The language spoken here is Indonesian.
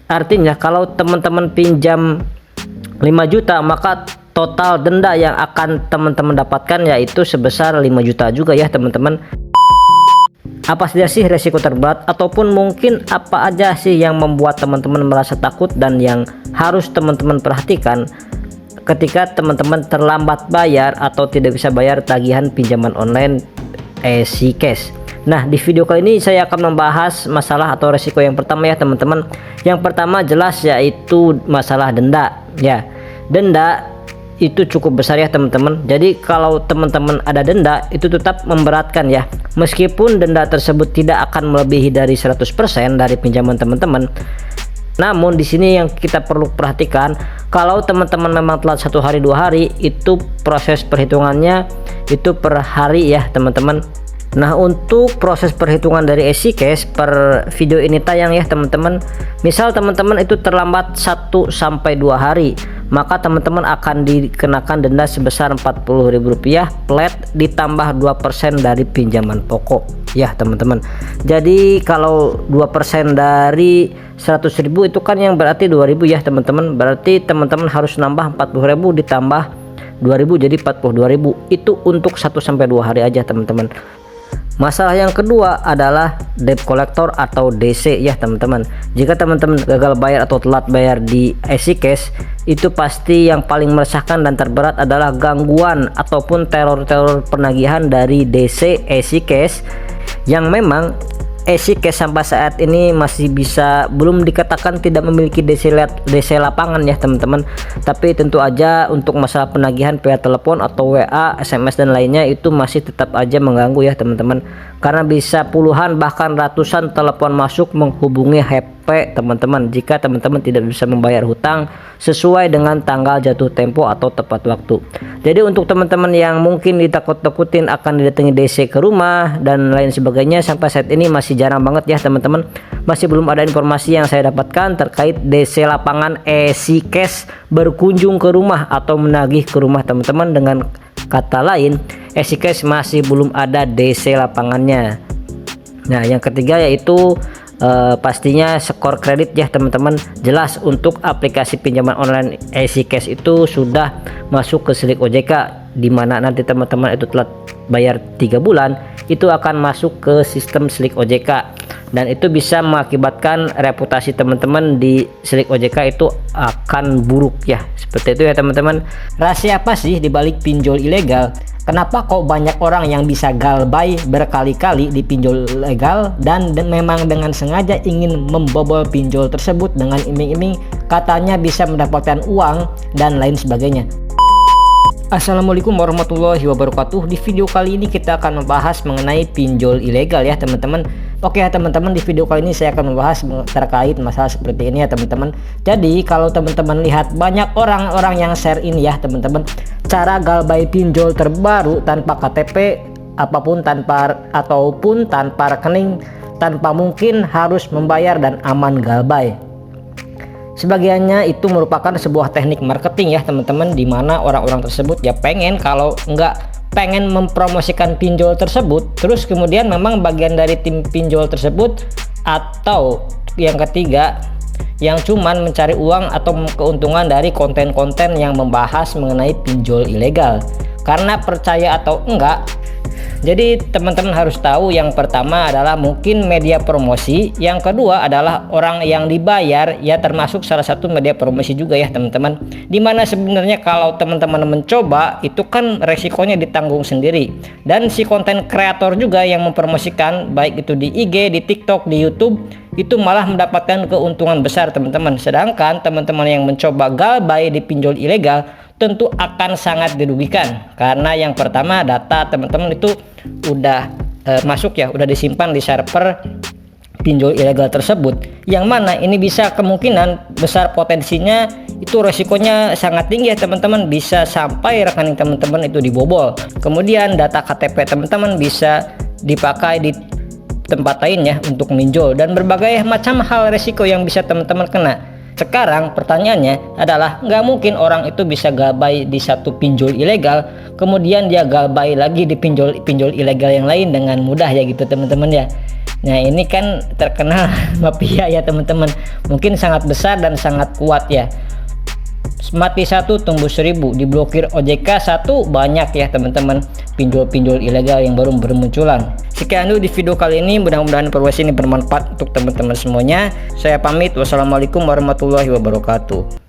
Artinya kalau teman-teman pinjam 5 juta, maka total denda yang akan teman-teman dapatkan yaitu sebesar 5 juta juga ya teman-teman. Apa saja sih resiko terberat, ataupun mungkin apa aja sih yang membuat teman-teman merasa takut dan yang harus teman-teman perhatikan ketika teman-teman terlambat bayar atau tidak bisa bayar tagihan pinjaman online EasyCash. Nah, di video kali ini saya akan membahas masalah atau resiko yang pertama ya teman-teman. Yang pertama jelas yaitu masalah denda ya. Denda itu cukup besar ya teman-teman. Jadi kalau teman-teman ada denda itu tetap memberatkan ya. Meskipun denda tersebut tidak akan melebihi dari 100% dari pinjaman teman-teman. Namun di sini yang kita perlu perhatikan, kalau teman-teman memang telat 1 hari 2 hari, itu proses perhitungannya itu per hari ya teman-teman. Nah, untuk proses perhitungan dari EasyCash per video ini tayang ya teman-teman. Misal teman-teman itu terlambat 1 sampai 2 hari, maka teman-teman akan dikenakan denda sebesar Rp40.000 flat ditambah 2% dari pinjaman pokok ya teman-teman. Jadi kalau 2% dari 100.000 itu kan yang berarti 2.000 ya teman-teman. Berarti teman-teman harus nambah 40.000 ditambah 2.000 jadi 42.000. Itu untuk 1 sampai 2 hari aja teman-teman. Masalah yang kedua adalah debt collector atau DC ya teman-teman. Jika teman-teman gagal bayar atau telat bayar di EasyCash, itu pasti yang paling meresahkan dan terberat adalah gangguan ataupun teror-teror penagihan dari DC EasyCash, yang memang EasyCash sampai saat ini masih belum dikatakan tidak memiliki DC lapangan ya teman-teman. Tapi tentu aja untuk masalah penagihan via telepon atau WA, SMS dan lainnya itu masih tetap aja mengganggu ya teman-teman. Karena bisa puluhan bahkan ratusan telepon masuk menghubungi HP teman-teman jika teman-teman tidak bisa membayar hutang sesuai dengan tanggal jatuh tempo atau tepat waktu. Jadi untuk teman-teman yang mungkin ditakut-takutin akan didatangi DC ke rumah dan lain sebagainya, sampai saat ini masih jarang banget ya teman-teman. Masih belum ada informasi yang saya dapatkan terkait DC lapangan EasyCash berkunjung ke rumah atau menagih ke rumah teman-teman. Dengan kata lain, EasyCash masih belum ada DC lapangannya. Nah, yang ketiga yaitu pastinya skor kredit ya teman-teman. Jelas untuk aplikasi pinjaman online EasyCash itu sudah masuk ke Slick OJK, dimana nanti teman-teman itu telat bayar 3 bulan itu akan masuk ke sistem Slick OJK, dan itu bisa mengakibatkan reputasi teman-teman di Slick OJK itu akan buruk ya. Seperti itu ya teman-teman. Rahasia apa sih dibalik pinjol ilegal? Kenapa kok banyak orang yang bisa galbay berkali-kali di pinjol legal dan memang dengan sengaja ingin membobol pinjol tersebut dengan iming-iming katanya bisa mendapatkan uang dan lain sebagainya. Assalamualaikum warahmatullahi wabarakatuh. Di video kali ini kita akan membahas mengenai pinjol ilegal ya teman-teman. Oke ya teman-teman, di video kali ini saya akan membahas terkait masalah seperti ini ya teman-teman. Jadi kalau teman-teman lihat banyak orang-orang yang share ini ya teman-teman, cara galbay pinjol terbaru tanpa KTP ataupun tanpa rekening, tanpa mungkin harus membayar dan aman galbay. Sebagiannya itu merupakan sebuah teknik marketing ya teman-teman, di mana orang-orang tersebut ya pengen mempromosikan pinjol tersebut, terus kemudian memang bagian dari tim pinjol tersebut, atau yang ketiga yang cuman mencari uang atau keuntungan dari konten-konten yang membahas mengenai pinjol ilegal. Karena percaya atau enggak, jadi teman-teman harus tahu, yang pertama adalah mungkin media promosi, yang kedua adalah orang yang dibayar ya, termasuk salah satu media promosi juga ya teman-teman. Dimana sebenarnya kalau teman-teman mencoba itu kan resikonya ditanggung sendiri, dan si konten kreator juga yang mempromosikan baik itu di IG, di TikTok, di YouTube itu malah mendapatkan keuntungan besar teman-teman. Sedangkan teman-teman yang mencoba galbay di pinjol ilegal tentu akan sangat dirugikan, karena yang pertama data teman-teman itu udah masuk ya, udah disimpan di server pinjol ilegal tersebut, yang mana ini bisa kemungkinan besar potensinya itu resikonya sangat tinggi ya teman-teman, bisa sampai rekening teman-teman itu dibobol. Kemudian data KTP teman-teman bisa dipakai di tempat lain ya untuk minjol, dan berbagai macam hal resiko yang bisa teman-teman kena. Sekarang pertanyaannya adalah, nggak mungkin orang itu bisa galbay di satu pinjol ilegal kemudian dia galbay lagi di pinjol ilegal yang lain dengan mudah ya gitu teman-teman ya. Nah ini kan terkenal mafia ya teman-teman, mungkin sangat besar dan sangat kuat ya. Mati satu tumbuh 1000, diblokir OJK satu banyak ya teman-teman pinjol-pinjol ilegal yang baru bermunculan. Sekian dulu di video kali ini, mudah-mudahan informasi ini bermanfaat untuk teman-teman semuanya. Saya pamit, wassalamualaikum warahmatullahi wabarakatuh.